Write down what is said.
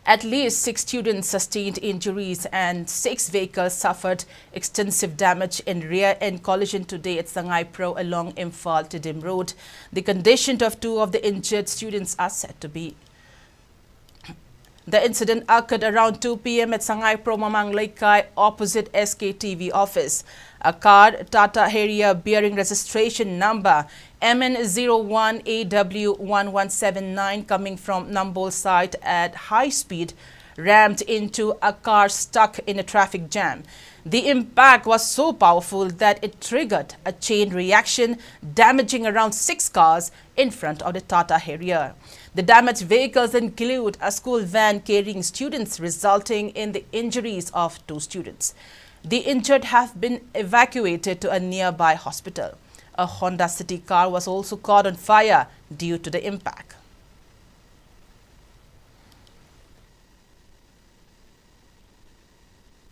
At least 6 students sustained injuries and 6 vehicles suffered extensive damage in rear-end collision today at Manipur along Imphal Tiddim Road. The condition of 2 of the injured students are said to be. The incident occurred around 2 p.m. at Manipur Mamang opposite SKTV office. A car, Tata Harrier, bearing registration number MN01AW1179 coming from Nambol side at high speed rammed into a car stuck in a traffic jam. The impact was so powerful that it triggered a chain reaction, damaging around 6 cars in front of the Tata Harrier. The damaged vehicles include a school van carrying students, resulting in the injuries of 2 students. The injured have been evacuated to a nearby hospital. A Honda City car was also caught on fire due to the impact.